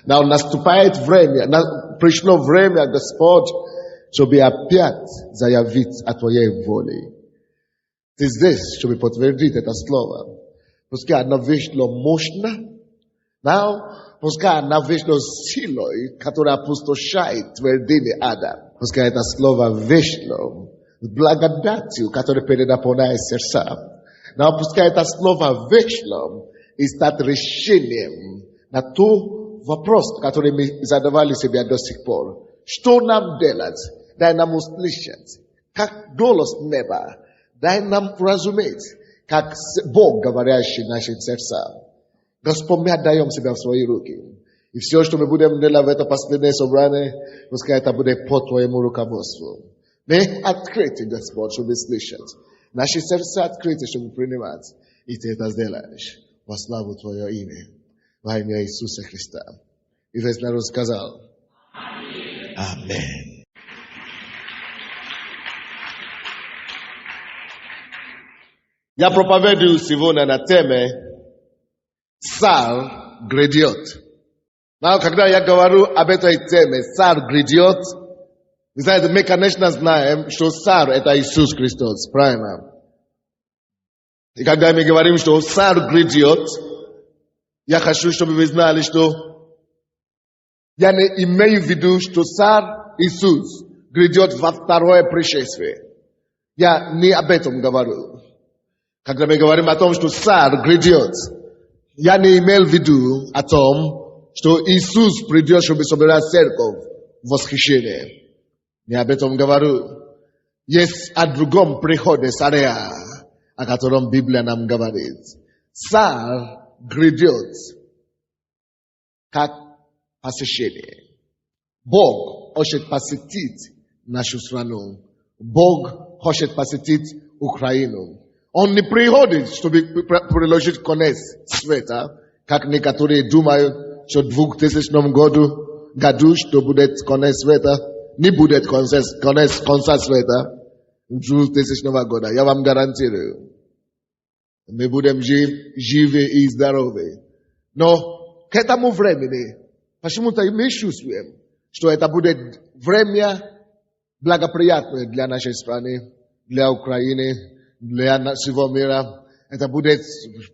Now наступает время, пришло время, Господь, чтобы опять заявить о Твоей воле. Ты здесь, чтобы подтвердить это слово. Пускай оно вышло мощно, пускай оно вышло силой, которая опустошает твердыни ада. Пускай это слово вышло с благодатью, которая перенаполняет сердца. Но пускай это слово вышло и стать решением на тот вопрос, который мы задавали себе до сих пор. Что нам делать? Дай нам услышать, как голос неба. Дай нам разуметь, как Бог, говорящий в наши сердца. Господь, мы отдаем себя в свои руки. И все, что мы будем делать в это последнее собрание, пускай это будет по Твоему руководству. Мы открыты, Господь, чтобы слышать. Наши сердца открыты, чтобы принимать. И Ты это сделаешь. Во славу Твое имя. Во имя Иисуса Христа. И весь народ сказал. Аминь. Я проповедую сегодня на теме «Царь грядет». Но когда я говорю об этой теме «Царь грядет», вы знаете, мы, конечно, знаем, что Царь – это Иисус Христос, правильно? И когда мы говорим, что Царь грядет, я хочу, чтобы вы знали, что я не имею в виду, что Царь Иисус грядет во второе пришествие. Я не об этом говорю. Когда мы говорим о том, что Царь грядет, я не имел в виду о том, что Иисус придет, чтобы собирать церковь в восхищение. Не об этом говорю. Есть о другом приходе царя, о котором Библия нам говорит. Царь грядет как посещение. Бог хочет посетить нашу страну. Бог хочет посетить Украину. Он не приходит, чтобы приложить конец света, как некоторые думают, что в 2000 году, что будет конец света, не будет конца света в 2000 года. Я вам гарантирую. Мы будем живы и здоровы. Но к этому времени, почему-то мы чувствуем, что это будет время благоприятное для нашей страны, для Украины, для всего мира. Это будет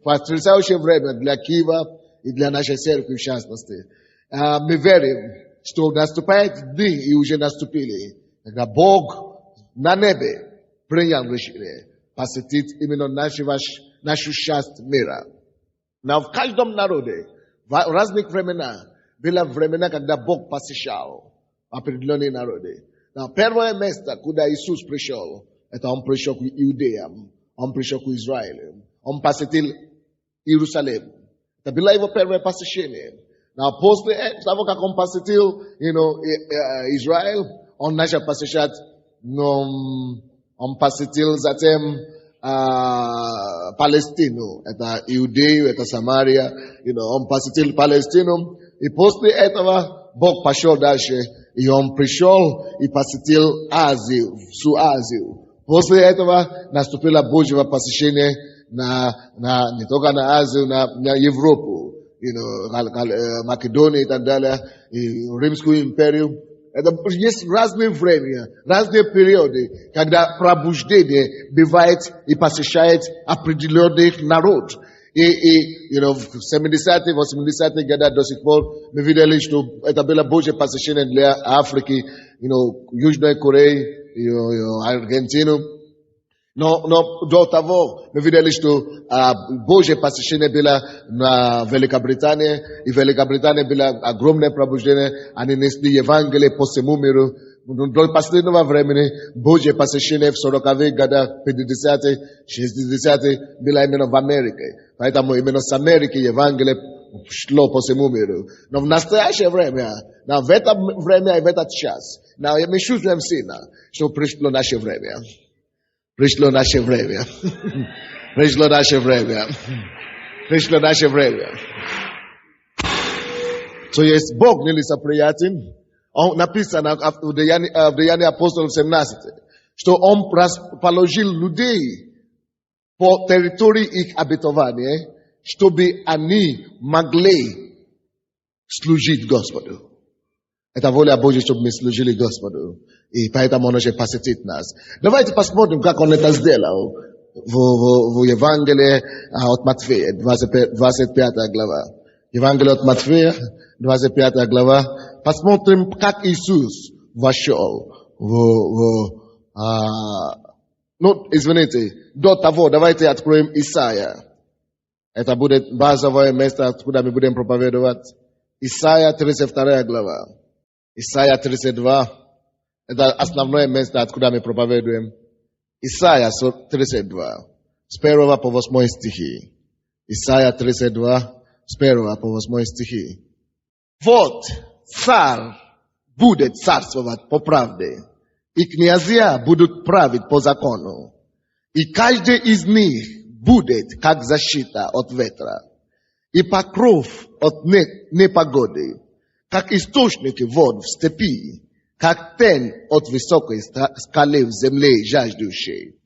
потрясающее время для Киева и для нашей церкви в частности. Мы верим, что наступают дни и уже наступили, когда Бог на небе принял решение посетить именно нашу часть мира. Но в каждом народе, в разных временах, были времена, когда Бог посещал определенные народы. Но первое место, куда Иисус пришел, это Он пришел к иудеям, Он пришел к Израилю, Он посетил Иерусалим. Это было его первое посещение. Но после того, как Он посетил Израиль, Он начал посещать, Он посетил затем Палестину. Это Иудею, это Самария. Он посетил Палестину. И после этого Бог пошел дальше. И Он пришел и посетил Азию, всю Азию. После этого наступило Божье посещение не только на Азию, на Европу, Македонию и так далее, и Римскую империю. Это есть разные времена, разные периоды, когда пробуждение бывает и посещает определенный народ. И в 70-е, 80-е годы до сих пор мы видели, что это было Божье посещение для Африки, Южной Кореи, Аргентину. Но до того мы видели, что Божье посещение было на Великобритании, и в Великобритании было огромное пробуждение, они несли Евангелие по всему миру. До последнего времени Божье посещение в 40-х годах, 50-е, 60-е было именно в Америке. Поэтому именно с Америки Евангелие шло по всему миру. Но в настоящее время, в это время и в этот час, мы чувствуем сильно, что пришло наше время. Пришло наше время. Пришло наше время. Пришло наше время. То есть Бог нелицеприятен. Он написано в Деянии апостолов 17, что Он положил людей по территории их обетования, чтобы они могли служить Господу. Это воля Божья, чтобы мы служили Господу. И поэтому Он уже посетит нас. Давайте посмотрим, как Он это сделал в Евангелии от Матфея, 25 глава. Евангелие от Матфея, 25 глава. Посмотрим, как Иисус вошел до того, давайте откроем Исаия. Это будет базовое место, откуда мы будем проповедовать. Исаия, 32 глава. Исаия 32. Это основное место, откуда мы проповедуем. Исаия 32. С 1 по 8 стихи. Исаия 32. С 1 по 8 стихи. Вот царь будет царствовать по правде, и князья будут править по закону, и каждый из них будет как защита от ветра, и покров от непогоды, как источники вод в степи, как тень от высокой скалы в земле жаждущей.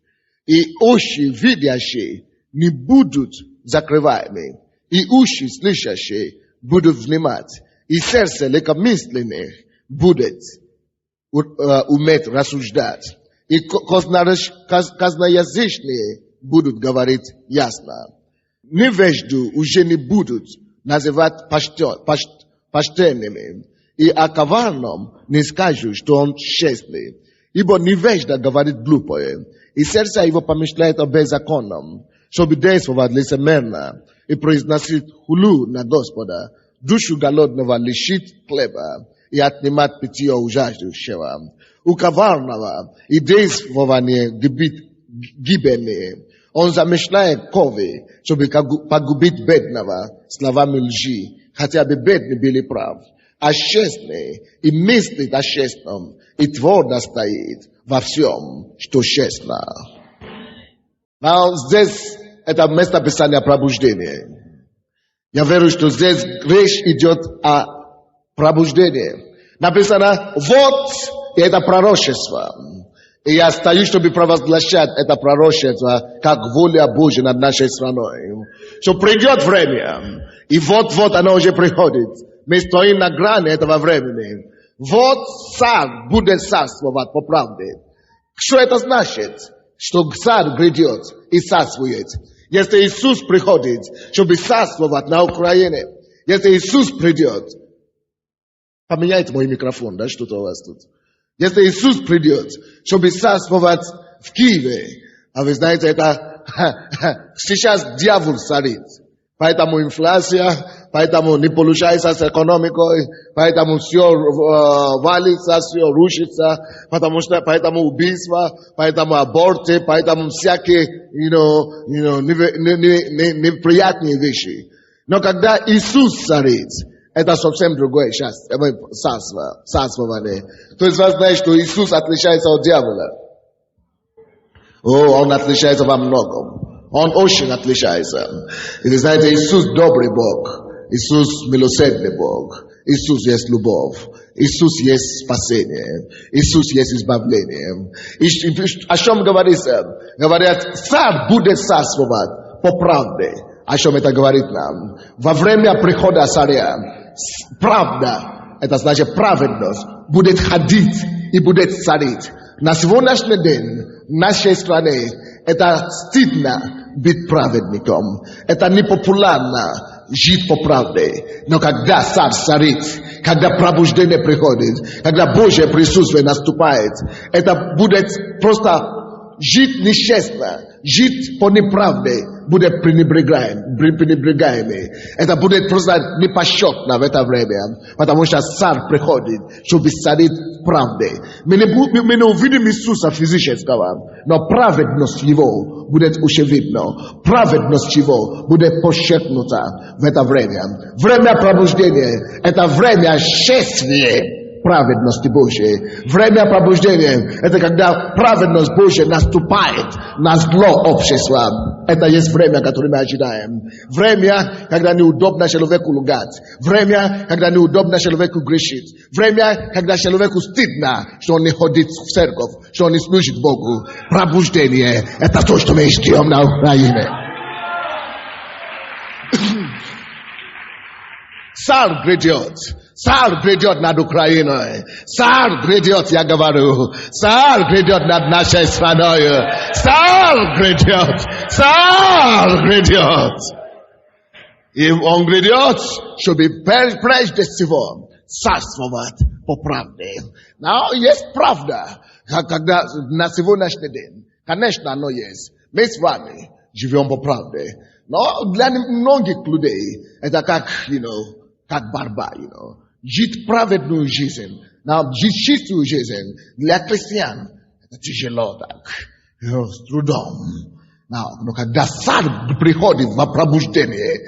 И очи видящие не будут закрываемы, и уши слышащие будут внимать, и сердце легкомысленных будет уметь рассуждать, и казноязычные будут говорить ясно. Невежду уже не будут называть почтенными, и о коварном не скажут, что он честный. Ибо невежда говорит глупое, и сердце его помышляет о беззаконном, чтобы действовать лицемерно и произносить хулу на Господа. Душу голодного лишит хлеба и отнимать питье у жаждущего. У коварного и действование гибельные. Он замышляет ковы, чтобы погубить бедного словами лжи, хотя бы бедный были прав. А честный и мыслит о честном, и твердо стоит во всем, что честно. Здесь это место писания пробуждения. Я верю, что здесь речь идет о пробуждении. Написано, вот, и это пророчество. И я стою, чтобы провозглашать это пророчество, как воля Божья над нашей страной. Что придет время, и вот-вот оно уже приходит. Мы стоим на грани этого времени. Вот царь будет царствовать по правде. Что это значит? Что царь грядет и царствует. Если Иисус приходит, чтобы царствовать на Украине, если Иисус придет, поменяйте мой микрофон, да, что-то у вас тут. Если Иисус придет, чтобы царствовать в Киеве, а вы знаете, это сейчас дьявол царит. Поэтому инфляция, поэтому не получается с экономикой, поэтому все валится, все рушится, поэтому убийства, поэтому аборты, поэтому всякие, неприятные вещи. Но когда Иисус царит, это совсем другое царствование. То есть вы знаете, что Иисус отличается от дьявола. Он отличается во многом. Он очень отличается. И вы знаете, Иисус добрый Бог. Иисус милосердный Бог. Иисус есть любовь. Иисус есть спасение. Иисус есть избавление. И о чем говорится? Говорят, царь будет царствовать по правде. О чем это говорит нам? Во время прихода царя, правда, это значит праведность, будет ходить и будет царить. На сегодняшний день в нашей стране это стыдно быть праведником. Это непопулярно жить по правде. Но когда царь царит, когда пробуждение приходит, когда Божье присутствие наступает, это будет просто жить нечестно, жить по неправде будет пренебрегаемый. Это будет просто непочетно в это время, потому что царь приходит, чтобы царить в правде. Мы не увидим Иисуса физического, но праведность его будет очевидна. Праведность его будет подчеркнута в это время. Время пробуждения – это время шествия праведности Божьей. Время пробуждения – это когда праведность Божья наступает на зло общества. Это есть время, которое мы ожидаем. Время, когда неудобно человеку лгать. Время, когда неудобно человеку грешить. Время, когда человеку стыдно, что он не ходит в церковь, что он не служит Богу. Пробуждение – это то, что мы ждем на Украине. Царь грядет. Царь грядет над Украиной. Царь грядет, я говорю. Царь грядет над нашей страной. Царь грядет. Царь грядет. И он грядет, чтобы прежде всего царствовать по правде. Но есть правда, когда на сегодняшний день, конечно, оно есть. Мы с вами живем по правде. Но для многих людей это как, как борьба, Жить праведную жизнь, жить чистую жизнь для христиан это тяжело так, с трудом. Но когда царь приходит в пробуждение,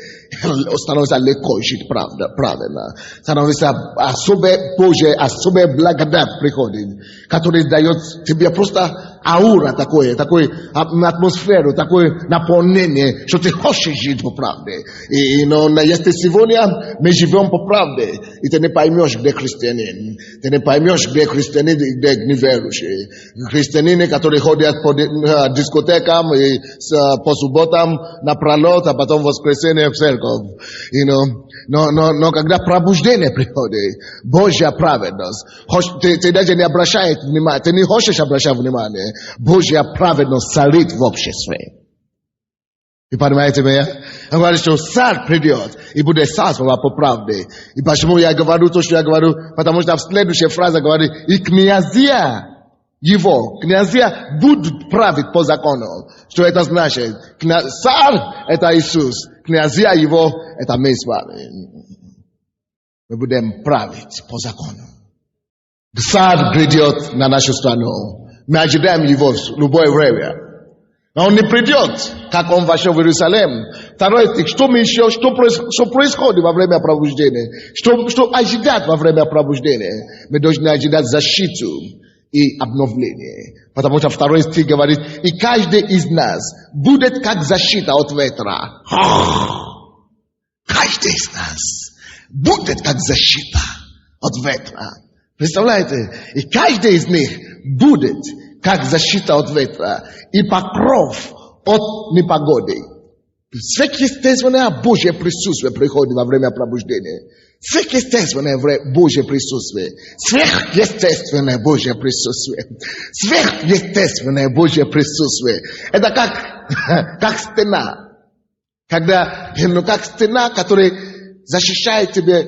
становится легко жить правильно. Становится особая благодать приходит, который дает тебе просто аура такой атмосферу, такое наполнение, что ты хочешь жить по правде. Но если сегодня мы живем по правде, и ты не поймешь, где христианин, ты не поймешь, где христианин, где неверующий. Христианины, которые ходят по дискотекам и по субботам напролет, а потом в воскресенье в церковь. Но когда пробуждение приходит, Божья праведность, ты даже не обращаешь внимания, ты не хочешь обращать внимание, Божья праведность царит в обществе. И понимаете меня? Он говорит, что царь придет и будет царствовать по правде. И почему я говорю то, что я говорю? Потому что в следующей фразе говорит, и князья будут править по закону. Что это значит? Царь – это Иисус. Князья его – это мы с вами. Мы будем править по закону. Царь грядет на нашу страну. Мы ожидаем его в любое время. Но он не придет, как он вошел в Иерусалим. Второй стих. Что происходит во время пробуждения? Что ожидать во время пробуждения? Мы должны ожидать защиту и обновление. Потому что второй стих говорит, и каждый из нас будет как защита от ветра. Каждый из нас будет как защита от ветра. Представляете? И каждый из них будет как защита от ветра и покров от непогоды. Сверхъестественное Божье присутствие приходит во время пробуждения. Сверхъестественное Божье присутствие. Сверхъестественное Божье присутствие. Сверхъестественное Божье присутствие. Это как стена. Как стена, которая защищает тебя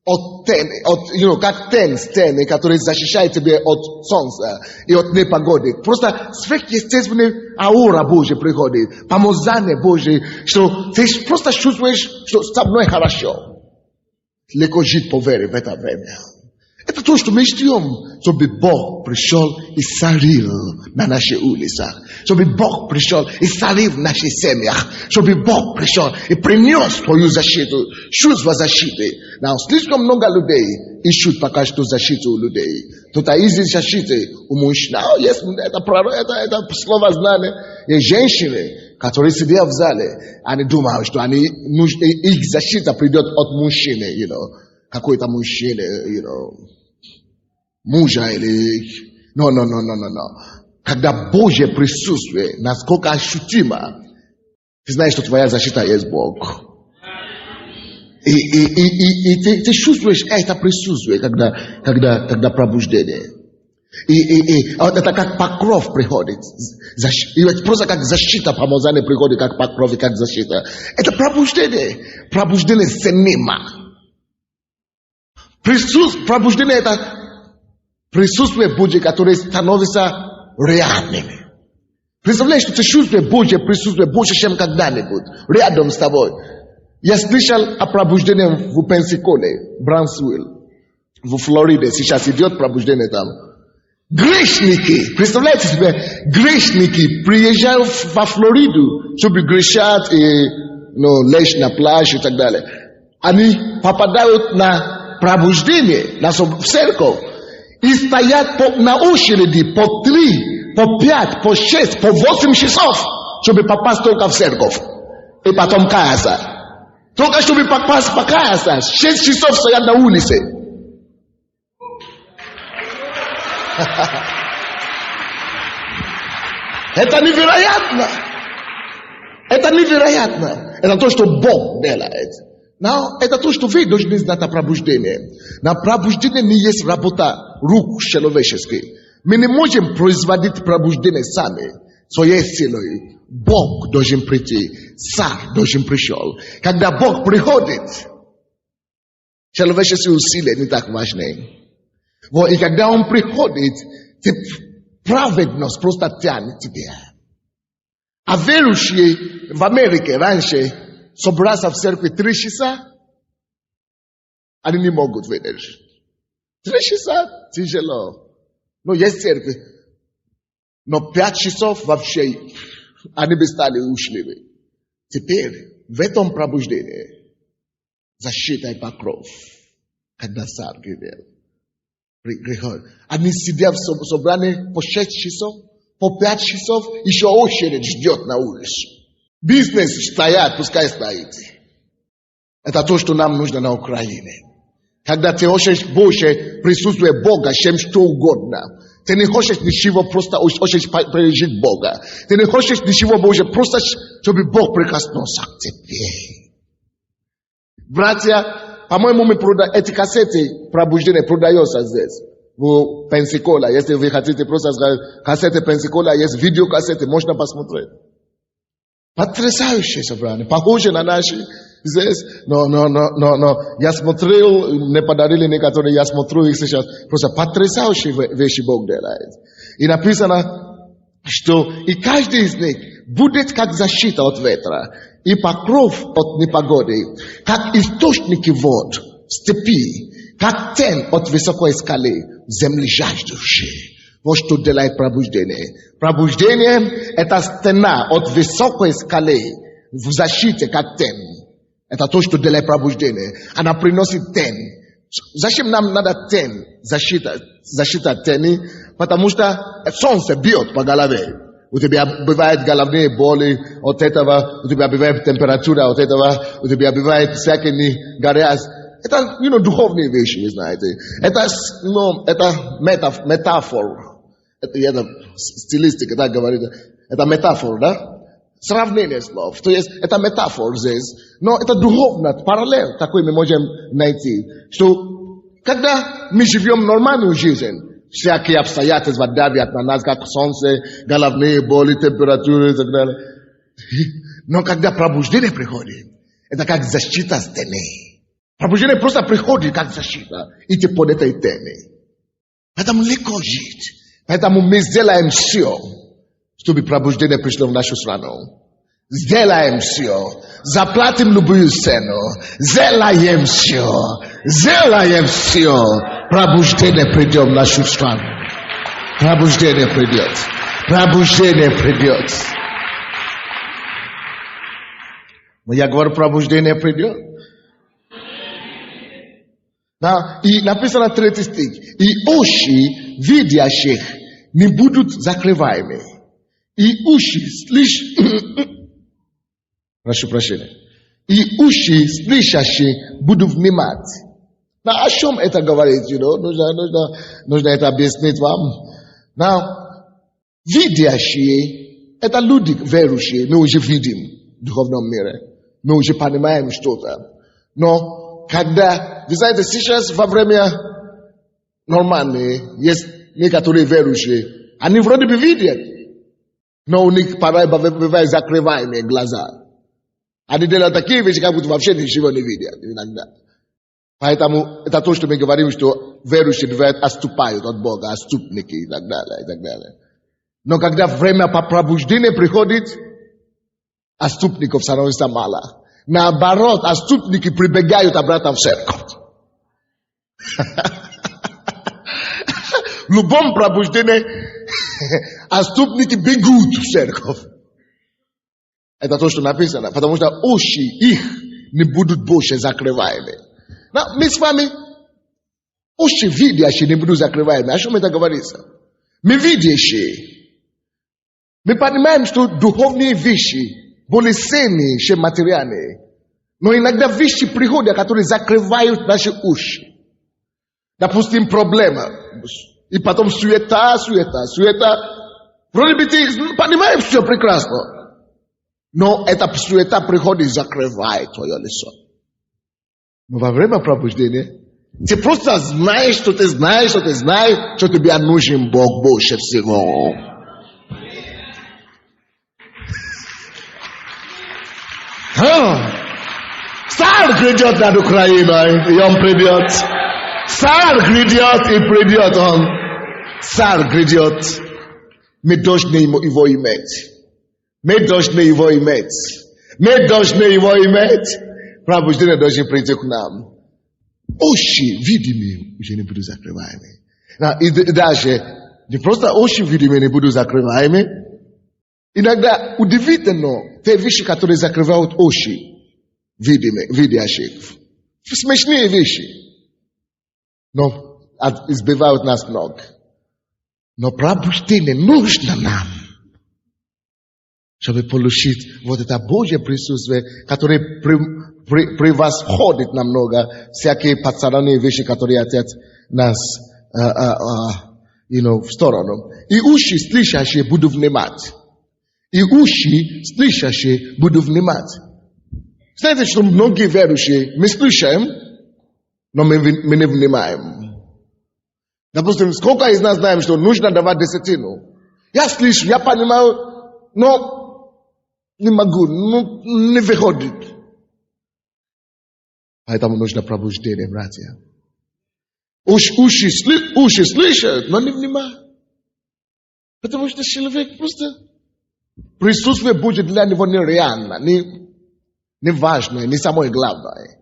от тени, как стены, которые защищают тебя от солнца и от непогоды. Просто сверхъестественная аура Божья приходит, помазание Божье, что ты просто чувствуешь, что со мной хорошо. Легко жить по вере в это время. Это то, что мы ждем, чтобы Бог пришел и царил на наших улицах, чтобы Бог пришел и царил в наших семьях, чтобы Бог пришел и принес свою защиту, чувство защиты. Но слишком много людей ищут пока что защиту у людей. Кто-то ищет защиты у мужчин. Есть это слово знание. Есть женщины, которые сидят в зале, они думают, что их защита придет от мужчины, какой-то мужчина, мужа или... Но. Когда Божье присутствие насколько ощутимо, ты знаешь, что твоя защита есть Бог. И ты чувствуешь это присутствие, когда пробуждение. И это как покров приходит. Просто как защита, помазание приходит, как покров и как защита. Это пробуждение. Пробуждение синема. Пробуждение это присутствие Божье, которое становится реальными. Представляешь, что ты чувствуешь Божье присутствие больше, чем когда-нибудь рядом с тобой. Я слышал о пробуждении в Пенсиколе, Брансвилл, в Флориде. Сейчас идет пробуждение там. Грешники, представляете себе, грешники приезжают во Флориду, чтобы грешать и лечь на пляж и так далее. Они попадают на пробуждение, в церковь, и стоят на очереди по 3, по 5, по 6, по 8 часов, чтобы попасть только в церковь. И потом каяться. Только чтобы попасть покаяться. 6 часов стоят на улице. Это невероятно. Это невероятно. Это то, что Бог делает. Это то, что вы должны знать о пробуждении. На пробуждение не есть работа рук человеческих. Мы не можем производить пробуждение сами, своей силой. Бог должен прийти, Царь должен пришел. Когда Бог приходит, человеческие усилия не так важны. Вот, и когда Он приходит, праведность просто тянет тебя. А верующие в Америке раньше собраться в церкви 3 часа, они не могут выдержать. 3 часа тяжело. Но есть церкви. Но 5 часов вообще они бы стали ушли. Теперь в этом пробуждении защита и покров, когда Царь приходит. Они сидят в собрании по 6 часов, по 5 часов, еще очередь ждет на улице. Бизнес стоят, пускай стоит. Это то, что нам нужно на Украине. Когда ты хочешь больше присутствия Бога, чем что угодно. Ты не хочешь ничего, просто хочешь пережить Бога. Ты не хочешь ничего больше, просто чтобы Бог прикоснулся к тебе. Братья, по-моему, эти кассеты пробуждения продаются здесь. В Пенсикола. Если вы хотите просто сказать, кассеты Пенсикола, есть видеокассеты, можно посмотреть. Потрясающие собрания, похожи на наши здесь. Но. Я смотрел, мне подарили некоторые, я смотрю их сейчас. Просто потрясающие вещи Бог делает. И написано, что и каждый из них будет как защита от ветра, и покров от непогоды, как источники вод в степи, как тень от высокой скалы, земли жаждущие. Вот что делает пробуждение. Пробуждение – это стена от высокой скалы в защите, как тень. Это то, что делает пробуждение. Она приносит тень. Зачем нам надо тень? Защита от тени. Потому что солнце бьет по голове. У тебя бывают головные боли от этого. У тебя бывает температура от этого. У тебя бывает всякие грязь. Это, духовные вещи, вы знаете. Это метафора. Это стилистика, так говорит. Это метафора, да? Сравнение слов. То есть, это метафора здесь. Но это духовно, параллель такой мы можем найти. Что, когда мы живем нормальную жизнь, всякие обстоятельства давят на нас, как солнце, головные боли, температуры и так далее. Но когда пробуждение приходит, это как защита с тени. Пробуждение просто приходит как защита. И ты под этой тени. Поэтому легко жить. Поэтому мы сделаем все, чтобы пробуждение пришло в нашу страну. Сделаем все. Заплатим любую цену. Сделаем все. Пробуждение придет в нашу страну. Пробуждение придет. Но я говорю, пробуждение придет. Да, и написано 3 стих. И уши видящих не будут закрываемы. И уши прошу прощения. И уши слышащие будут внимать. О чем это говорит? Нужно это объяснить вам. Видящие, это люди верующие. Мы уже видим в духовном мире. Мы уже понимаем что-то. Но когда, вы знаете, сейчас во время нормальное, есть некоторые верующие, они вроде бы видят, но у них порой бывают закрываемые глаза. Они делают такие вещи, как будто вообще ничего не видят иногда. Поэтому это то, что мы говорим, что верующие бывают отступают от Бога, отступники и так далее. Но когда время пробуждения приходит, отступников становится мало. Наоборот, отступники прибегают обратно в церковь. В любом пробуждении отступники бегут в церковь. Это то, что написано. Потому что уши их не будут больше закрываемы. Мы с вами уши видящие не будут закрываемы. О чем это говорится? Мы видящие. Мы понимаем, что духовные вещи более ценные, чем материальные. Но иногда вещи приходят, которые закрывают наши уши. Допустим, проблема. И потом суета. Вроде бы ты понимаешь все прекрасно. Но эта суета приходит и закрывает твое лицо. Но во время пробуждения ты просто знаешь, что ты знаешь, что тебе нужен Бог больше всего. Царь грядет над Украиной, и он придет. Царь грядет, и придет он. Царь грядет. Мы должны его иметь. Мы должны его иметь. Мы должны его иметь. Пробуждение должен прийти к нам. Уши видимые уже не будут закрываемы. И даже не просто уши видимые не будут закрываемы. Иногда удивительно те вещи, которые закрывают уши видящих. Смешные вещи. Но избивают нас много. Но пробуждение нужно нам, чтобы получить вот это Божье присутствие, которое превосходит намного всякие подсознательные вещи, которые хотят нас в сторону. И уши слышащие будут внимать. И уши слышащие будут внимать. Знаете, что многие верующие, мы слышим, но мы не внимаем. Допустим, сколько из нас знаем, что нужно давать десятину? Я слышу, я понимаю, но не могу, не выходит. Поэтому нужно пробуждение, братья. Уши слышат, но не внимают. Потому что человек просто... Присутствие будет для него нереально, не важное, не самое главное.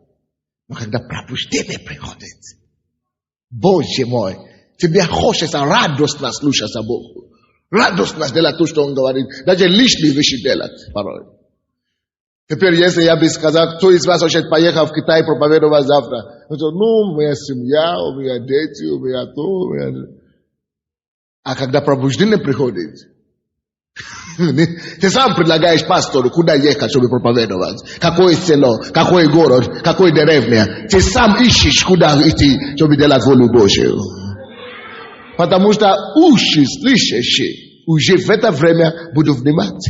Но когда пробуждение приходит, Боже мой, тебе хочется радостно слушаться Богу. Радостно делать то, что Он говорит. Даже лишние вещи делать порой. Теперь, если я бы сказал, кто из вас хочет поехать в Китай проповедовать завтра? Ну, моя семья, у меня дети, у меня то, у меня... А когда пробуждение приходит, ты сам предлагаешь пастору, куда ехать, чтобы проповедовать. Какое село, какой город, какой деревня. Ты сам ищешь, куда идти, чтобы делать волю Божию. Потому что уши слышащие уже в это время будут внимать.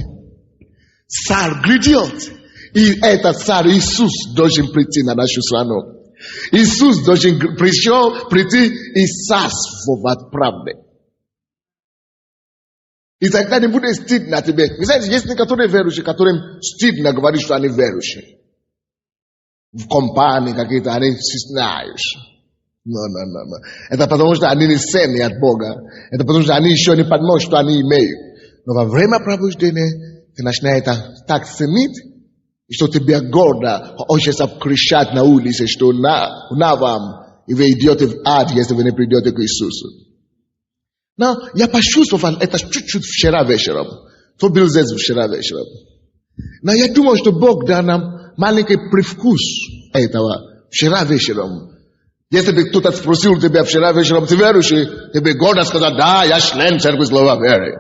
Царь грядет. И этот царь Иисус должен прийти на нашу страну. Иисус должен прийти и царствовать правдой. И тогда не будет стыдно тебе. Вы знаете, есть некоторые верующие, которым стыдно говорить, что они верующие. В компании какие-то, они стесняются. Но. Это потому, что они не ценны от Бога. Это потому, что они еще не понимают, что они имеют. Но во время пробуждения ты начинаешь это так ценить, что тебе гордо хочется кричать на улице, что на вам, и вы идете в ад, если вы не придете к Иисусу. Но я почувствовал это чуть-чуть вчера вечером. Кто был здесь вчера вечером? Но я думал, что Бог дал нам маленький привкус этого вчера вечером. Если бы кто-то спросил тебя вчера вечером, ты верующий? Ты бы гордо сказал, да, я член церкви слова веры.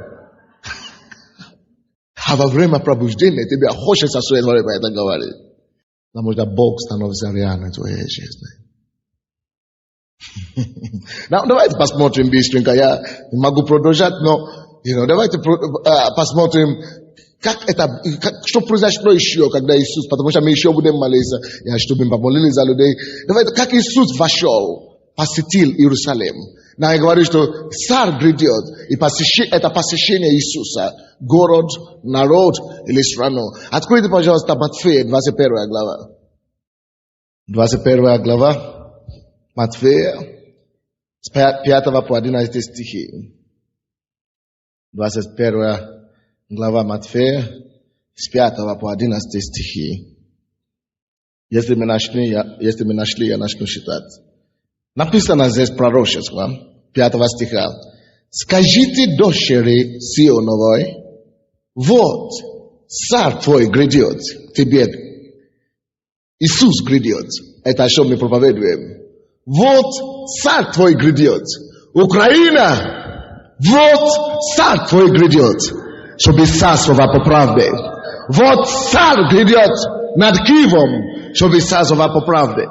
А во время пробуждения тебе хочется в свое время это говорить. Потому что Бог становится реальной твоей жизни. Давайте посмотрим быстренько. Я могу продолжать, но давайте посмотрим, что произошло еще, когда Иисус, потому что мы еще будем молиться, чтобы мы помолились за людей. Давайте, как Иисус вошел, посетил Иерусалим. Я говорю, что царь грядет, и это посещение Иисуса, город, народ или страну. Откройте, пожалуйста, Матфея, 21 глава. 21 глава. Матфея, с 5 по 11 стихи. 21 глава Матфея, с 5 по 11 стихи. Если мы нашли, я начну читать. Написано здесь пророчество, 5 стиха. Скажите дочери Сионовой, вот царь твой грядет к тебе. Иисус грядет. Это что мы проповедуем. Вот царь твой грядет. Украина, вот царь твой грядет, чтобы царствовать по правде. Вот царь грядет над Киевом, чтобы царствовать по правде.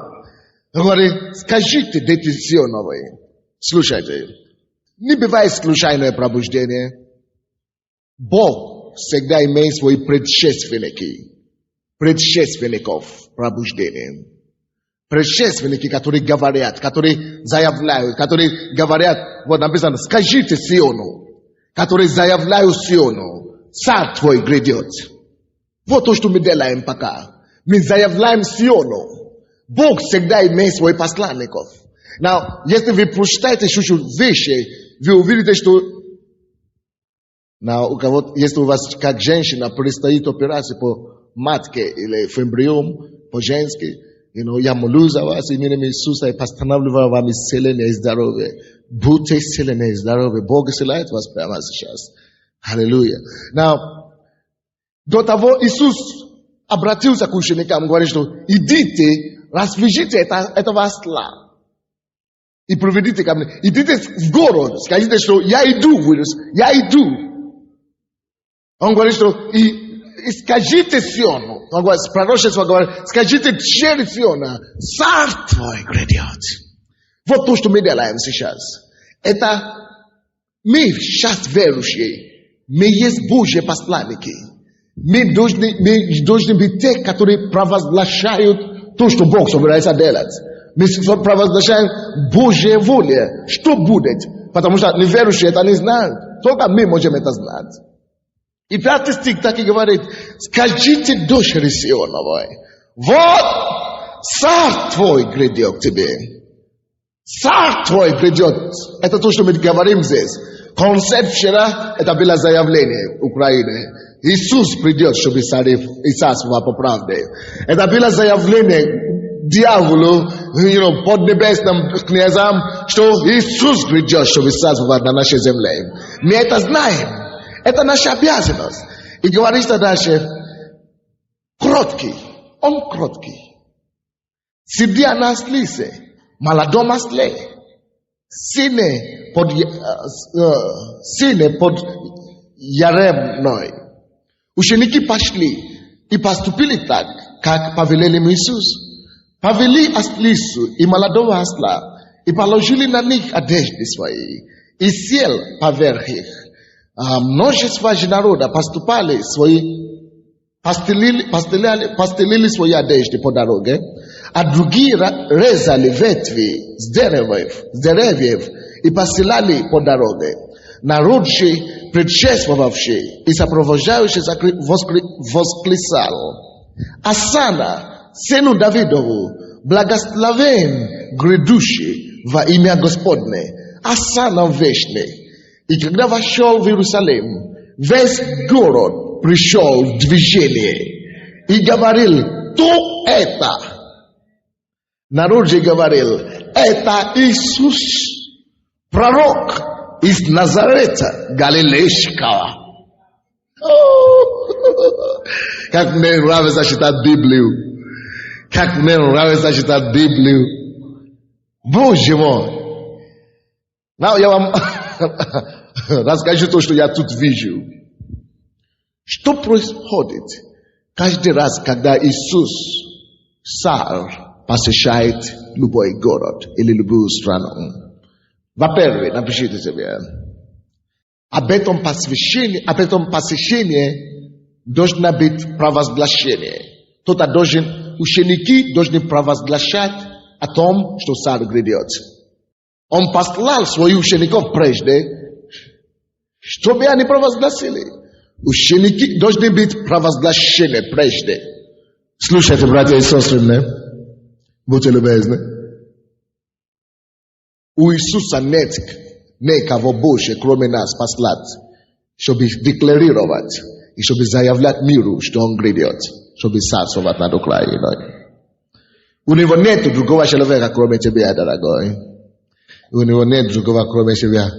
Говорит, скажите, дети Сионовые, слушайте, не бывает случайное пробуждение. Бог всегда имеет свои предшественников пробуждения. предшественники, которые говорят, которые заявляют, которые говорят, вот написано, скажите Сиону, которые заявляют Сиону, царь твой грядет. Вот то, что мы делаем пока. Мы заявляем Сиону. Бог всегда имеет своих посланников. Now, если вы прочитаете чуть-чуть выше, вы увидите, что у кого, если у вас как женщина предстоит операция по матке или в эмбрион по-женски, я молюсь за вас именем Иисуса и постановляю вам исцеление и здоровье. Будьте исцелены и здоровы. Бог исцеляет вас прямо сейчас. Аллилуйя. Now, до того Иисус обратился к ученикам, говорит, что идите, развяжите этого осла и приведите ко мне. Идите в город, скажите, что я иду, я иду. Он говорит, что и скажите Сиону, он говорит, пророчество говорит, скажите через Сиона, царь твой грядет. Вот то, что мы делаем сейчас. Это мы сейчас верующие, мы есть Божьи посланники. Мы должны быть те, которые провозглашают то, что Бог собирается делать. Мы провозглашаем Божья воля, что будет. Потому что неверующие это не знают. Только мы можем это знать. И 5 стих так и говорит, скажите дочери Сионовой, вот царь твой грядет к тебе. Царь твой грядет. Это то, что мы говорим здесь. Концепт вчера, это было заявление Украины. Иисус придет, чтобы царить и царствовать по правде. Это было заявление дьяволу, поднебесным князям, что Иисус придет, чтобы царствовать на нашей земле. Мы это знаем. Это наша обязанность. И говорит дальше, кроткий, он кроткий. Сидя на ослице, молодом осле, сине под яремной. Ученики пошли и поступили так, как повелел им Иисус. Повели ослицу и молодого осла, и положили на них одежды свои, и сел поверх их. Множество же народа поступали постелили свои одежды по дороге, а другие резали ветви с деревьев и постилали по дороге. Народ же, предшествовавший и сопровождающий, восклицал: Осанна, сыну Давидову, благословен грядущий во имя Господне, Осанна вечный. И когда вошел в Иерусалим, весь город пришел в движение и говорил: кто это? Народ же говорил: это Иисус, пророк из Назарета Галилейского. Как мне нравится читать Библию. Как мне нравится читать Библию. Боже мой. Я вам расскажу то, что я тут вижу. Что происходит каждый раз, когда Иисус, царь, посещает любой город или любую страну? Во-первых, напишите себе, об этом посещении должно быть провозглашение. Кто-то ученики должны провозглашать о том, что царь грядет. Он послал своих учеников прежде, чтобы они провозгласили. Ученики должны быть провозглашены прежде. Слушайте, братья и сестры, будьте любезны. У Иисуса нет никого больше, кроме нас, послать, чтобы декларировать и чтобы заявлять миру, что Он грядет, чтобы царствовать над Украиной. У Него нет другого человека, кроме тебя, дорогой. У Него нет другого, кроме себя,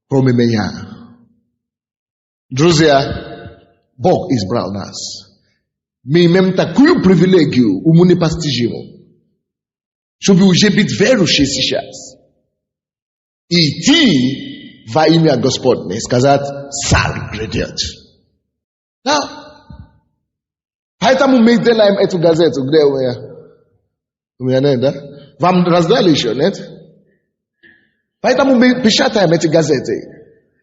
кроме меня. Друзья, Бог избрал нас. Мы имеем такую привилегию, уму непостижимую, чтобы уже быть верующими сейчас. Идти во имя Господне, сказать: царь грядет. Поэтому мы делаем эту газету. Где у меня нет, да? Вам раздали еще, нет? Поэтому мы печатаем эти газеты.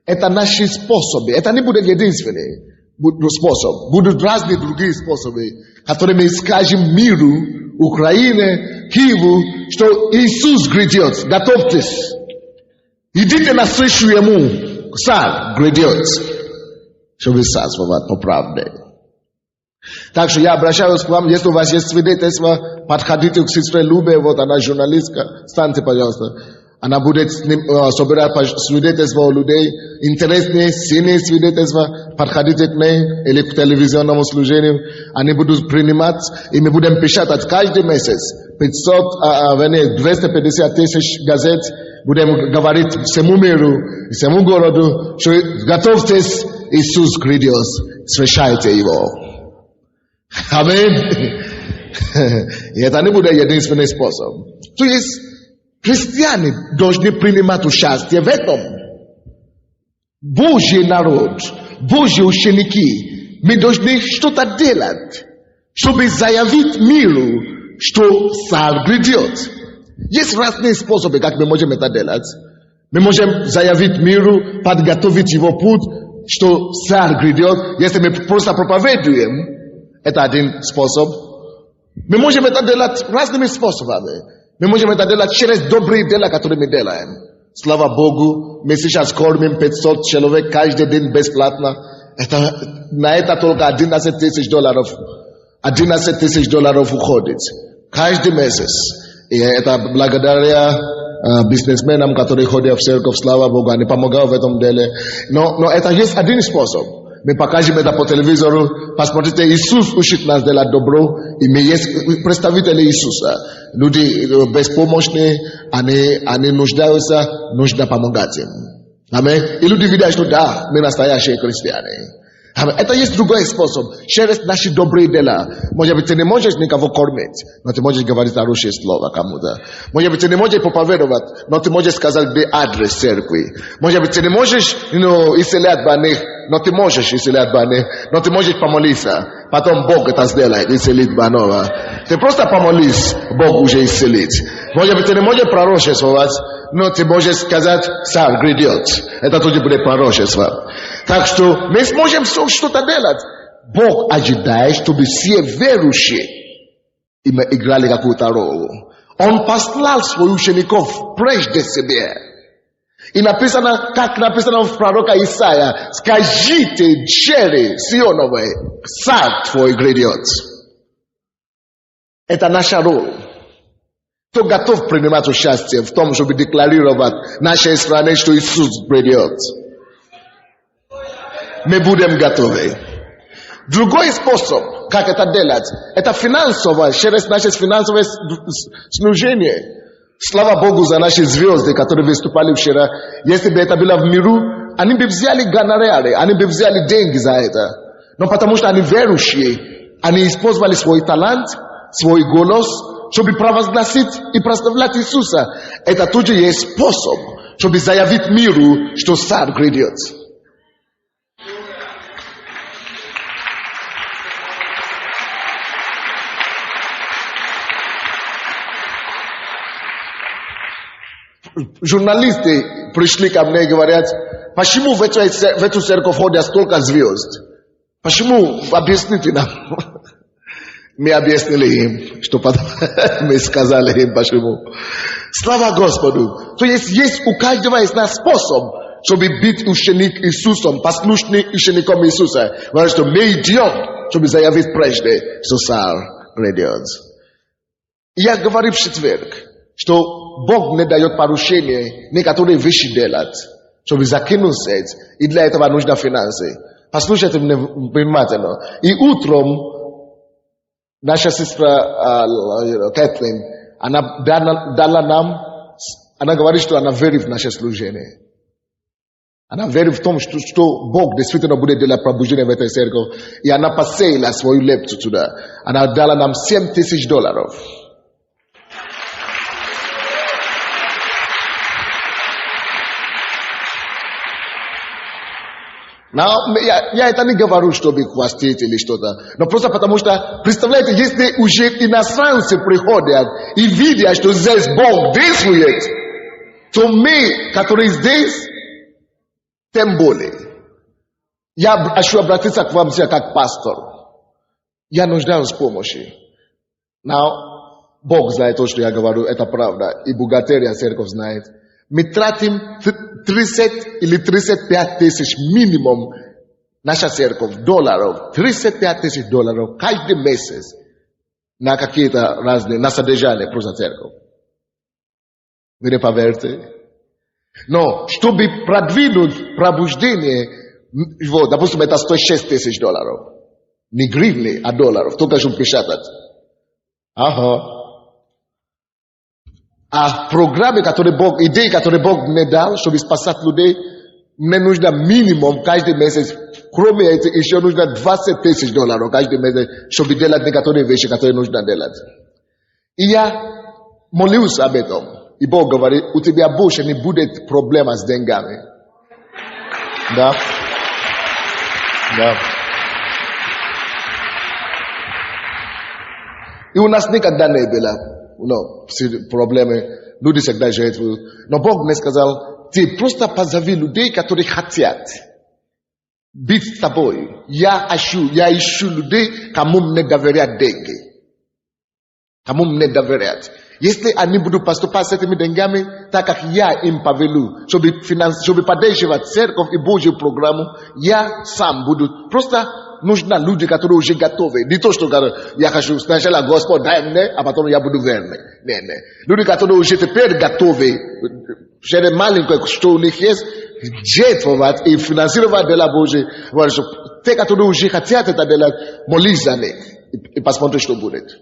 Это наши способы. Это не будет единственное. Будут разные другие способы, которыми скажем миру, Украине, Киеву, что Иисус грядет, готовьтесь. Идите навстречу Ему, Царь грядет, чтобы царствовать по правде. Так что я обращаюсь к вам, если у вас есть свидетельство, подходите к сестре Любе, вот она журналистка, встаньте, пожалуйста. Она будет собирать свидетельства у людей, интересные, сильные свидетельства, подходите к ней или к телевизионному служению, они будут принимать, и мы будем печатать каждый месяц 250 тысяч газет, будем говорить всему миру, всему городу, что готовьтесь, Иисус грядет, встречайте Его. Аминь. И это не будет единственный способ. То есть, христиане должны принимать участие в этом. Божий народ, Божьи ученики, мы должны что-то делать, чтобы заявить миру, что Царь грядет. Есть разные способы, как мы можем это делать. Мы можем заявить миру, подготовить его путь, что Царь грядет, если мы просто проповедуем. Это один способ. Мы можем это делать разными способами. Мы можем это делать через добрые дела, которые мы делаем. Слава Богу, мы сейчас кормим 500 человек каждый день бесплатно. На это только $11 тысяч. $11 тысяч уходит каждый месяц. И это благодаря бизнесменам, которые ходят в церковь, слава Богу, они помогают в этом деле. Но это есть один способ. Мы покажем это по телевизору. Посмотрите, Иисус учит нас делать добро. И мы есть представители Иисуса. Люди беспомощные, они нуждаются, нужно помогать им. Аминь. И люди видят, что да, мы настоящие христиане. Это есть другой способ. Через наши добрые дела. Может быть, ты не можешь никого кормить, но ты можешь говорить хорошее слово кому-то. Может быть, ты не можешь проповедовать, но ты можешь сказать, где адрес церкви. Может быть, ты не можешь исцелять больных, но ты можешь исцелять больных, но ты можешь помолиться. Потом Бог это сделает, исцелит больного. Ты просто помолись, Бог уже исцелит. Может быть, ты не можешь пророчествовать, но ты можешь сказать, Царь грядет. Это тоже будет пророчество. Так что мы сможем что-то делать. Бог ожидает, чтобы все верующие играли какую-то роль. Он послал своих учеников прежде себе. И написано, как написано в пророка Исаия, скажите Джерри Сионовой, Царь твой грядет. Это наша роль. Кто готов принимать участие в том, чтобы декларировать нашей стране, что Иисус грядет? Мы будем готовы. Другой способ, как это делать, это финансовое, через наше финансовое служение. Слава Богу за наши звезды, которые выступали вчера. Если бы это было в миру, они бы взяли гонорары, они бы взяли деньги за это. Но потому что они верующие, они использовали свой талант, свой голос, чтобы провозгласить и прославлять Иисуса. Это тоже есть способ, чтобы заявить миру, что Царь грядет. Журналисты пришли ко мне и говорят, почему в эту церковь ходят столько звезд? Почему? Объясните нам. Мы объяснили им, что мы сказали им почему. Слава Господу. То есть у каждого из нас способ, чтобы быть ученик Иисусом, послушным учеником Иисуса. Потому что мы идем, чтобы заявить прежде, что Царь грядет. Я говорю в четверг, что Бог не дает поручения некоторые вещи делать, чтобы закинуть сеть, и для этого нужны финансы. Послушайте меня внимательно. И утром наша сестра Кэтлин, она дала нам, она говорит, что она верит в наше служение. Она верит в том, что Бог действительно будет делать пробуждение в этой церкви. И она посеяла свою лепту туда. Она дала нам $7,000. Я это не говорю, чтобы хвастать или что-то. Но просто потому что, представляете, если уже иностранцы приходят и видят, что здесь Бог действует, то мы, которые здесь, тем более. Я хочу обратиться к вам все как пастор. Я нуждаюсь в помощи. Now, Бог знает то, что я говорю, это правда. И бухгалтерия церковь знает. Мы тратим 30 или 35 тысяч минимум наша церковь долларов. 35 тысяч долларов каждый месяц на какие-то разные, на содержание просто церковь. Вы не поверите? Но чтобы продвинуть пробуждение, вот, допустим, это стоит 6 тысяч долларов. Не гривны, а долларов. Только чтобы печатать. Ага. А программы, которые Бог, идеи, которые Бог мне дал, чтобы спасать людей, мне нужно минимум каждый месяц, кроме этого, еще нужно 20 тысяч долларов каждый месяц, чтобы делать некоторые вещи, которые нужно делать. И я молился об этом. И Бог говорит, у тебя больше не будет проблема с деньгами. Да? Да. И у нас никогда не было проблемы. Люди всегда жертвуют. Но Бог мне сказал, ты просто позови людей, которые хотят быть с тобой. Я ищу людей, кому мне доверят деньги. Кому мне доверят. Если они будут поступать с этими деньгами, так как я им повелю, чтобы поддерживать церковь и Божью программу, я сам буду. Просто нужны люди, которые уже готовы. Не то, что я хочу сначала Господь дай мне, а потом я буду верный. Не. Люди, которые уже теперь готовы, через маленькое, что у них есть, жертвовать и финансировать дела Божьи. Те, которые уже хотят это делать, молись за них и посмотри, что будет.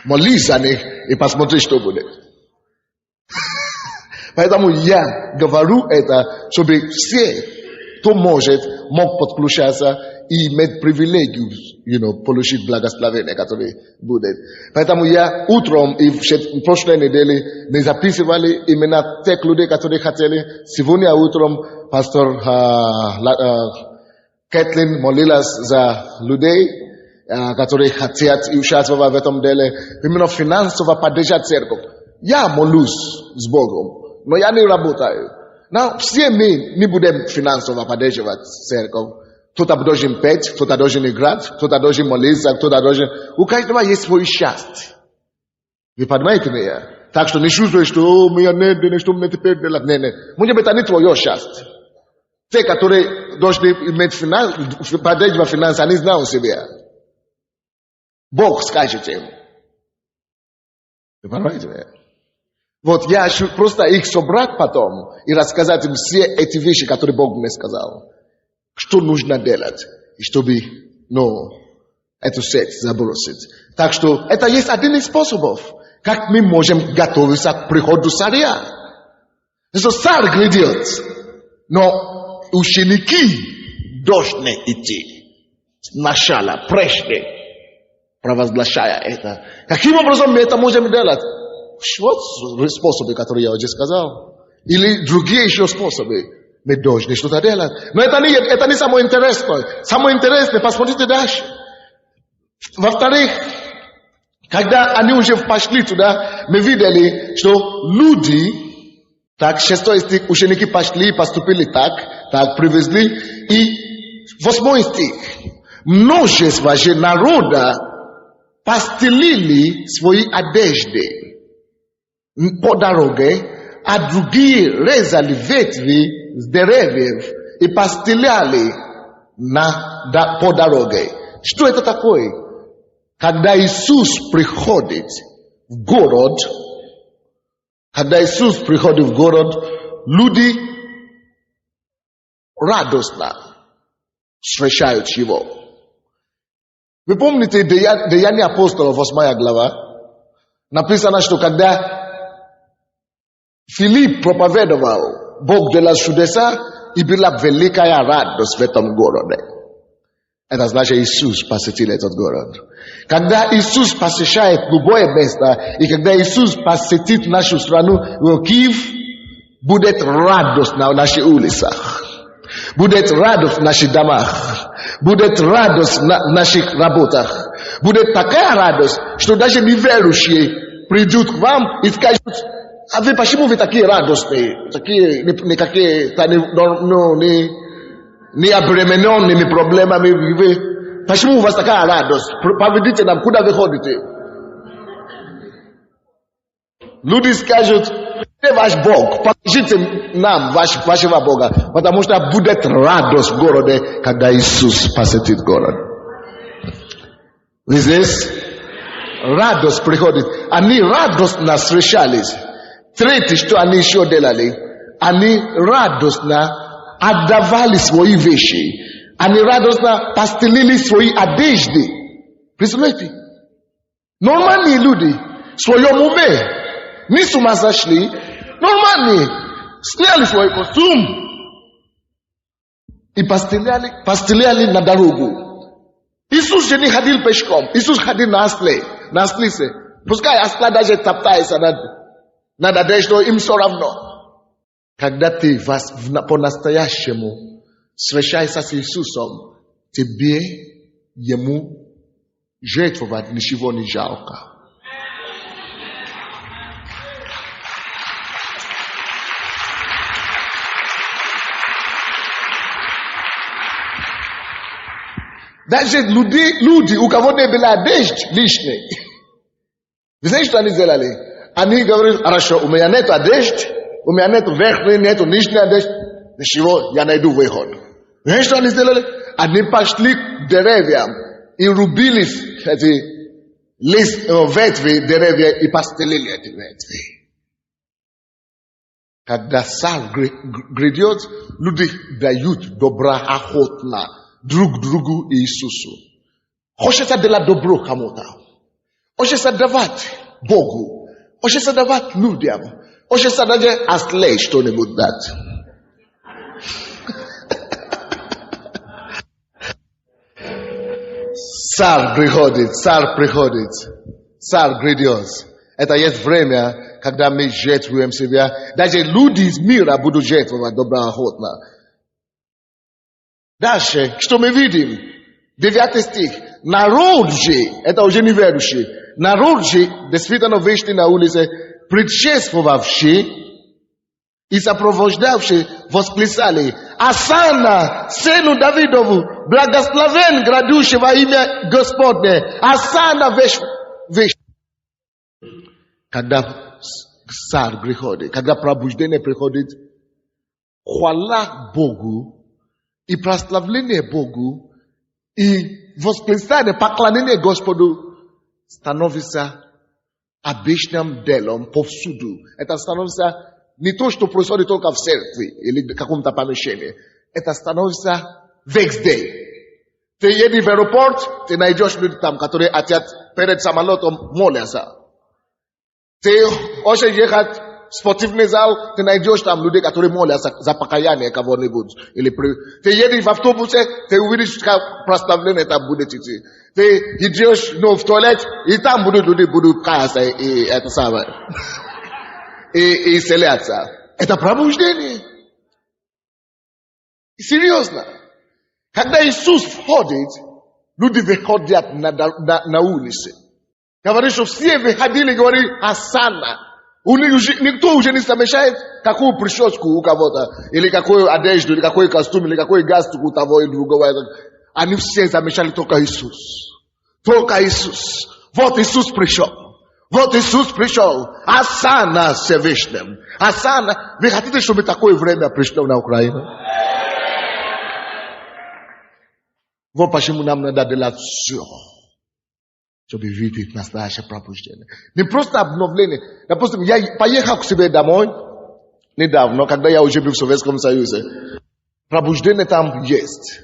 Молись за них и посмотри, что будет. Поэтому я говорю это, чтобы все, кто может, мог подключаться и иметь привилегию, получить благословение, которое будет. Поэтому я утром и в прошлой неделе мы записывали именно тех людей, которые хотели. Сегодня утром пастор Кэтлин молилась за людей, которые хотят участвовать в этом деле, именно финансово поддержать церковь. Я молюсь с Богом, но я не работаю. Но все мы не будем финансово поддерживать церковь. Кто-то должен петь, кто-то должен играть, кто-то должен молиться, кто-то должен... У каждого есть свое счастье. Вы понимаете меня? Так что не чувствуешь, что у меня нет денег, что мне теперь делать. Не. Может быть, это не твое счастье. Те, которые должны иметь поддерживать финансы, они знают себя. Бог скажет им. Вы понимаете меня? Вот я хочу просто их собрать потом и рассказать им все эти вещи, которые Бог мне сказал. Что нужно делать, чтобы, эту сеть забросить. Так что это есть один из способов, как мы можем готовиться к приходу царя. Что царь грядет, но ученики должны идти сначала, прежде, провозглашая это. Каким образом мы это можем делать? Вот способы, которые я уже сказал. Или другие еще способы. Мы должны что-то делать. Но это не самое интересное. Самое интересное, посмотрите дальше. Во-вторых, когда они уже пошли туда, мы видели, что люди, так, 6 стих, ученики пошли, поступили так, привезли. И 8 стих. Множество же народа постелили свои одежды по дороге, а другие резали ветви с деревьев и постеляли по дороге. Что это такое? Когда Иисус приходит в город, люди радостно встречают его. Вы помните Деяния апостолов, 8 глава? Написано, что когда Филипп проповедовал, Бог делал чудеса, и была великая радость в этом городе. Это значит, Иисус посетил этот город. Когда Иисус посещает любое место, и когда Иисус посетит нашу страну, Киев, будет радость на наших улицах, будет радость в наших домах, будет радость в наших работах, будет такая радость, что даже неверующие придут к вам и скажут: а вы почему вы такие радостные, такие никакие, Ni обременен ними проблемами. Почему у вас такая радость? Поведите нам, куда вы ходите? Люди скажут, где ваш Бог? Покажите нам вашего Бога. Потому что будет радость в городе, когда Иисус посетит город. Вы здесь? Радость приходит. Они радостно встречались. Третье, что они еще делали, они радостно отдавали свои вещи. Они радостно постелили свои одежды. Представляете? Нормальные люди в своем уме не с ума сошли. Нормальные сняли свой костюм и постеляли на дорогу. Иисус же не ходил пешком. Иисус ходил на осле. На ослице. Пускай осла даже топтается над одеждой, им все равно. Когда ты по-настоящему встречаешься с Иисусом, тебе Ему жертвовать ничего не жалко. Даже люди, у кого не было одежды лишней. Вы знаете, что они сделали? Они говорили, хорошо, у меня нет одежды, у меня нет верхней, нет нижней одежды. Ничего, я найду выход. Вы знаете, что они сделали? Они пошли к деревьям и рубили эти ветви деревья и постелили эти ветви. Когда царь грядет, люди дают доброохотно друг другу и Иисусу. Хочется делать добро кому-то. Хочется давать Богу. Хочется давать людям. Хочется даже осле что-нибудь дать. Царь приходит, царь грядет. Это есть время, когда мы жертвуем себя. Даже люди из мира будут жертвовать доброохотно. Дальше, что мы видим? 9 стих. Народ же, это уже неверующий, народ же, действительно вышли на улице, предшествовавшие и сопровождавшие, восклицали: Осанна, сыну Давидову, благословен грядущий во имя Господне, Осанна вещь. Когда царь приходит, когда пробуждение приходит, хвала Богу и прославление Богу и восклицание, поклонение Господу становится обычным делом повсюду. Это становится не то, что происходит только в церкви или в каком-то помещении. Это становится везде. Ты едешь в аэропорт, ты найдешь люди там, которые хотят перед самолетом молятся. Ты хочешь ехать в спортивный зал, ты найдешь там людей, которые молятся за покаяние кого-нибудь. Ты едешь в автобусе, ты увидишь, как прославление там будет идти. Ты идешь в туалет, и там люди будут каяться и это самое. И исцеляться. Это пробуждение. Серьезно. Когда Иисус входит, люди выходят на улице. Говорит, что все выходили и говорили: Осанна. Никто уже не замечает, какую прическу у кого-то, или какую одежду, или какой костюм, или какой галстук у того и другого. Они все замечали только Иисус. Только Иисус. Вот Иисус пришел. Вот Иисус пришел. Осанна Всевышним. Осанна. Вы хотите, чтобы такое время пришло на Украину? Вот почему нам надо делать все, чтобы видеть настоящее пробуждение. Не просто обновление. Допустим, я поехал к себе домой недавно, когда я уже был в Советском Союзе. Пробуждение там есть.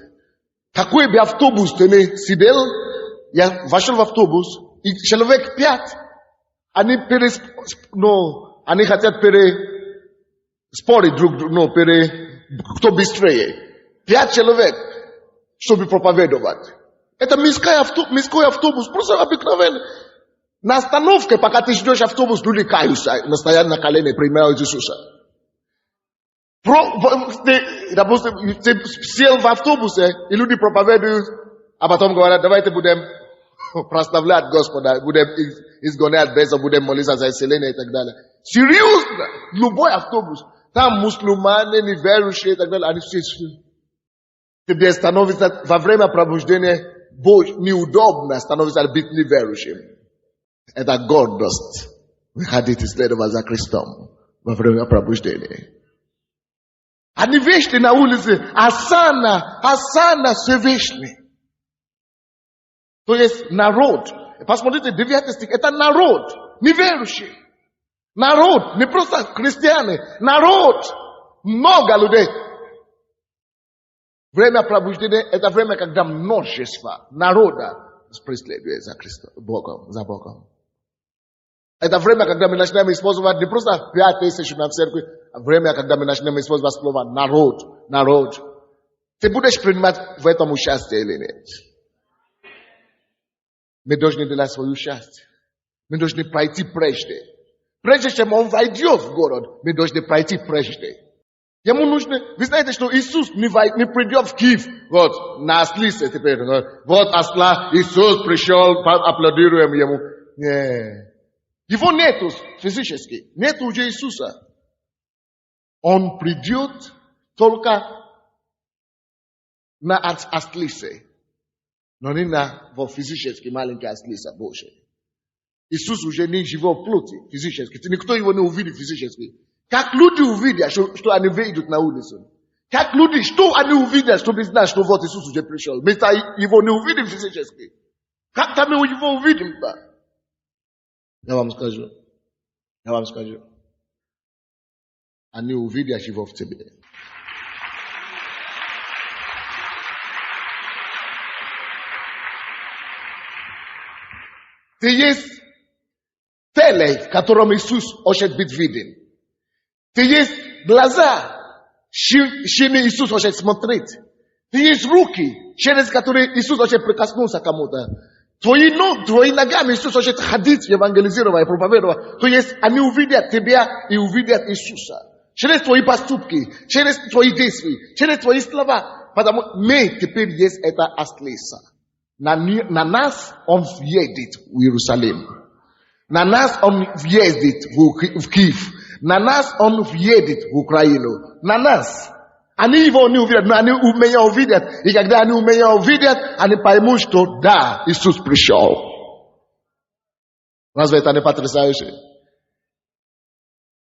Какой бы автобус ты ни сидел, я вошел в автобус, и человек 5, они хотят переспорить друг другу, кто быстрее. 5 человек, чтобы проповедовать. Это мирской автобус, просто обыкновенный. На остановке, пока ты ждешь автобус, люди каются, стоят на колене, принимают Иисуса. Допустим, ты сел в автобусе, и люди проповедуют, а потом говорят: давайте будем прославлять Господа, будем изгонять бесов, будем молиться за исцеление и так далее. Серьезно, любой автобус, там мусульмане, неверующие и так далее, они все. тебе становится во время пробуждения неудобно, становится быть неверующим. Это гордость. Выходить и следовать за Христом во время пробуждения. Они вышли на улице, Осанна, все вышли. То есть народ. Посмотрите, 9 стих, это народ, неверующий. Народ, не просто христиане, народ. Много людей. Время пробуждения – это время, когда множество народа преследует за Христом, за Богом. Это время, когда мы начинаем использовать не просто 5000 на церкви, а время, когда мы начинаем использовать слово народ, народ. Ты будешь принимать в этом участие или нет? Мы должны делать свое участие. Мы должны пройти прежде. Прежде чем он войдет в город, мы должны пройти прежде. Ему нужно, вы знаете, что Иисус не придет в Киев, вот, на ослице теперь, вот осла, Иисус пришел, аплодируем ему. Нет. Его нету физически, нету уже Иисуса. Он придет только на ослице, но не на физически маленькая ослица Божия. Иисус уже не живет в плоти физически, никто его не увидит физически. Как люди увидят, что они выйдут на улицу? Как люди, что они увидят, чтобы знать, что вот Иисус уже пришел? Мы его не увидим физически. Как-то мы его увидим-то? Я вам скажу. Они увидят его в тебе. Ты есть теле, в котором Иисус хочет быть виден. Ты есть глаза, чьими Иисус хочет смотреть. Ты есть руки, через которые Иисус хочет прикоснуться к кому-то. Твои ногами Иисус хочет ходить, евангелизировать, проповедовать. То есть они увидят тебя и увидят Иисуса. Через твои поступки, через твои действия, через твои слова. Потому мы теперь есть эта ослица. На нас он въедет в Иерусалим. На нас он въездит в Киев. На нас он въедет в Украину. На нас. Они его не увидят, но они меня увидят. И когда они меня увидят, они поймут, что да, Иисус пришел. Разве это не потрясающе?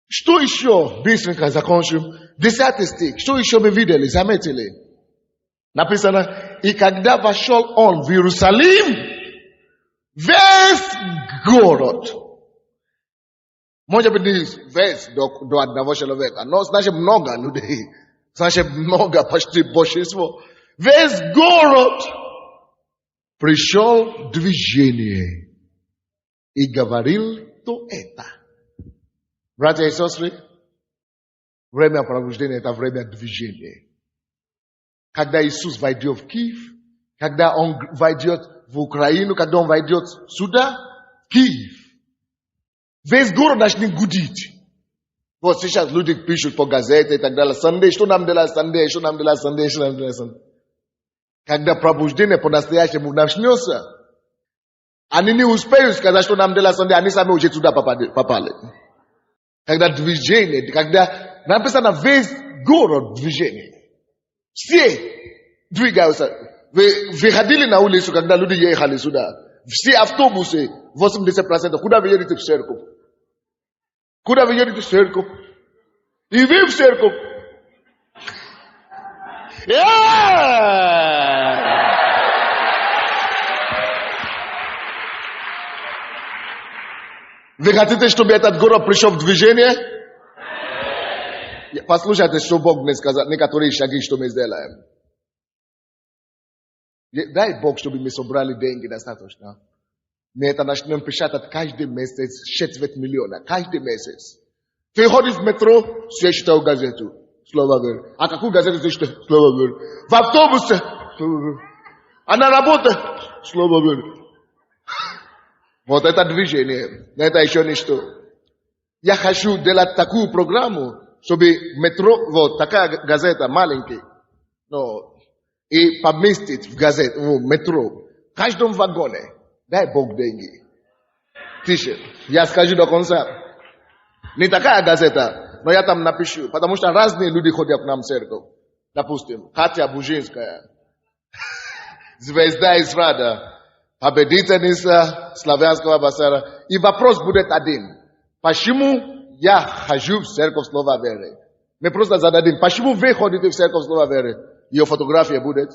Что еще? Быстренько закончим. 10 стих. Что еще мы видели, заметили? Написано, и когда вошел он в Иерусалим, весь город. Может быть, не весь до одного человека, но значит много людей. Значит много, почти большинство. Весь город пришел в движение и говорил то это. Братья и сестры, время пробуждения – это время движения. Когда Иисус войдет в Киев, когда Он войдет в Украину, когда Он войдет сюда, в Киев, весь город начнет гудеть. Вот сейчас люди пишут по газете и так далее. Sunday, что нам делать Sunday, что нам делать Sunday, что нам делать Sunday. Когда пробуждение по-настоящему начнется, они не успеют сказать, что нам делать Sunday, они сами уже туда попали. Когда движение, когда написано весь город движение. Все двигаются. Вы ходили на улицу, когда люди ехали сюда. Все автобусы, 80%, куда вы едете в церковь? Куда вы едете в церковь? И вы в церковь. Вы хотите, чтобы этот город пришел в движение? Послушайте, что Бог мне сказал, некоторые шаги, что мы сделаем. Дай Бог, чтобы мы собрали деньги достаточно. Мы это начнем печатать каждый месяц 4 миллиона. Каждый месяц. Ты ходишь в метро, все читал газету. Слово веры. А какую газету ты читаешь? Слово веры. В автобусе? Слово веры. А на работе? Слово веры. Вот это движение. Это еще ничто. Я хочу делать такую программу, чтобы метро, вот такая газета маленькая, и поместить в газету, в метро, в каждом вагоне. Дай Бог деньги. Тише. Я скажу до конца. Не такая газета, но я там напишу. Потому что разные люди ходят к нам в церковь. Допустим, Катя Бужинская. Звезда из рада. Победительница славянского базара. И вопрос будет один. Почему я хожу в церковь слова веры? Мы просто зададим. Почему вы ходите в церковь слова веры? Ее фотография будет.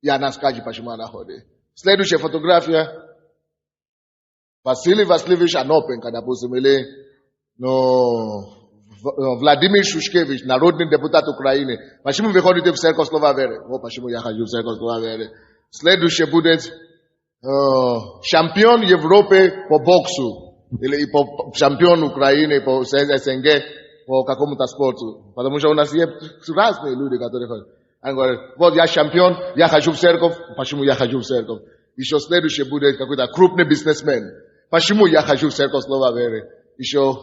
И она скажет, почему она ходит. Следующая фотография. Василий Васильевич Анопенко, допустим, или Владимир Шушкевич, народный депутат Украины. Почему вы ходите в церковь слова веры? Почему я хожу в церковь слова веры? Следующее будет чемпион Европы по боксу. Или чемпион Украины по СНГ по какому-то спорту. Потому что у нас есть разные люди, которые ходят. Они говорят, вот я чемпион, я хожу в церковь. Почему я хожу в церковь? Еще следующее будет какой-то крупный бизнесмен. Почему я хожу в церковь слова веры? Еще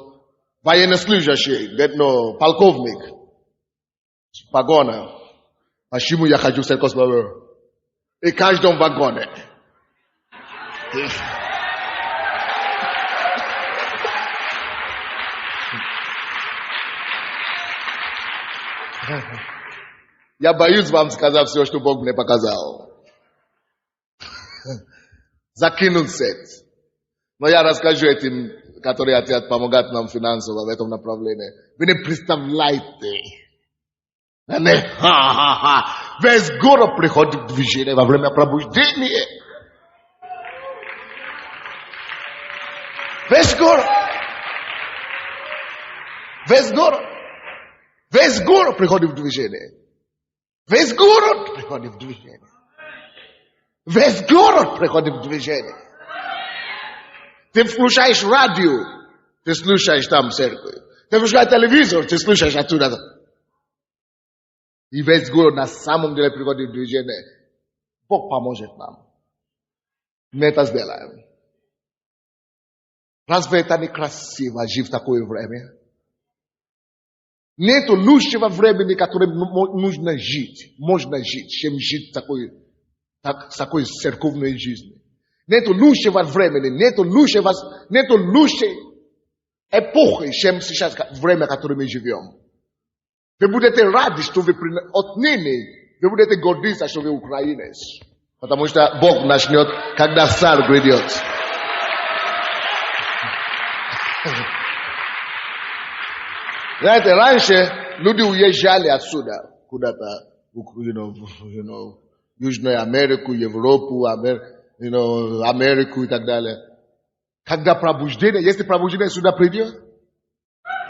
военнослужащий, полковник, погона. Почему я хожу в церковь слова веры? И в каждом вагоне. Я боюсь вам сказать все, что Бог мне показал. Закинул сеть. Но я расскажу этим, которые хотят помогать нам финансово в этом направлении. Вы не представляете. Весь город приходит в движение во время пробуждения. Весь город. Весь город. Весь город приходит в движение. Весь город приходит в движение. Весь город приходит в движение. Ты включаешь радио, ты слушаешь там церковь. Ты включаешь телевизор, ты слушаешь оттуда. И весь город на самом деле приходит в движение. Бог поможет нам. Мы это сделаем. Разве это не красиво жить в такое время? Нет лучшего времени, которое нужно жить. Можно жить, чем жить такой церковной жизнью. Нет лучшего времени, нет лучшей эпохи, чем сейчас время, в котором мы живем. Вы будете рады, что вы отныне, вы будете гордиться, что вы украинец. Потому что Бог начнет, когда царь грядет. Знаете, раньше люди уезжали отсюда, куда-то, в Южную Америку, Европу, Америку и так далее. Когда пробуждение, если пробуждение сюда придет,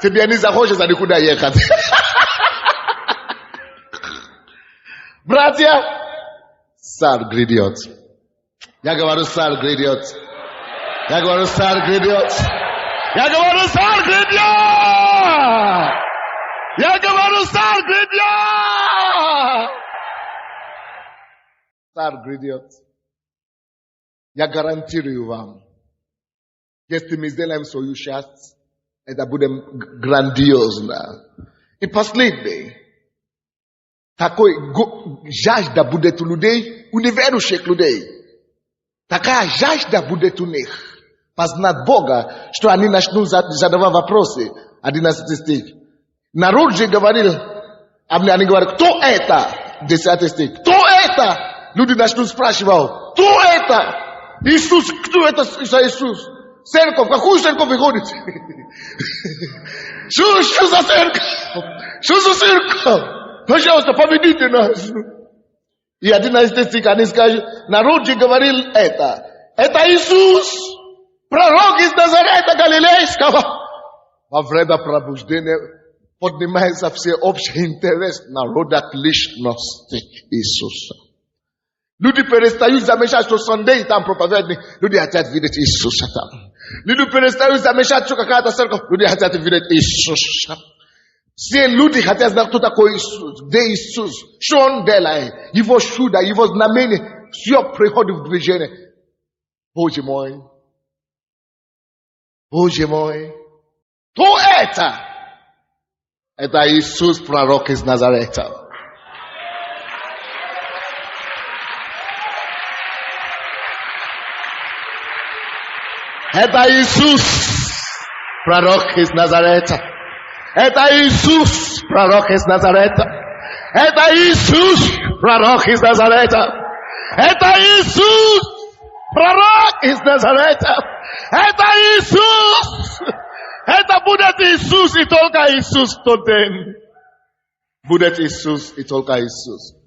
тебе не захочется никуда ехать. Братья, царь грядет. Я говорю, царь грядет. Я говорю, царь грядет. Я говорю, царь грядет! Я говорю, царь грядет! Царь грядет. Я гарантирую вам, если мы сделаем свою часть, это будет грандиозно. И последний, такой жажда будет у людей, у неверующих людей. Такая жажда будет у них. Познать Бога, что они начнут задавать вопросы. 11 стих. Народ же говорил, они говорят, кто это? 10 стих. Кто это? Люди начнут спрашивать, кто это? Иисус, кто это за Иисус? Церковь, какую церковь вы ходите? Что за церковь? Что за церковь? Пожалуйста, поведите нас. И 11 стих они скажут, народ же говорил это. Это Иисус. Пророк из Назарета Галилейского. Во время пробуждения поднимается всеобщий интерес народа к личности Иисуса. Люди перестают замечать, что Sunday там проповедник. Люди хотят видеть Иисуса там. Люди перестают замечать, что какая-то церковь. Люди хотят видеть Иисуса. Все люди хотят знать, кто такой Иисус. Где Иисус? Что он делает? Его чудо, его знамение. Все приходит в движение. Боже мой. Боже мой. Кто это? Это Иисус, пророк из Назарета. Это Иисус, пророк из Назарета. Это Иисус, пророк из Назарета. Это Иисус, пророк из Назарета. Это Иисус, пророк из Назарета. Это Иисус. Это будет Иисус и только Иисус в тот день. Будет Иисус и только Иисус.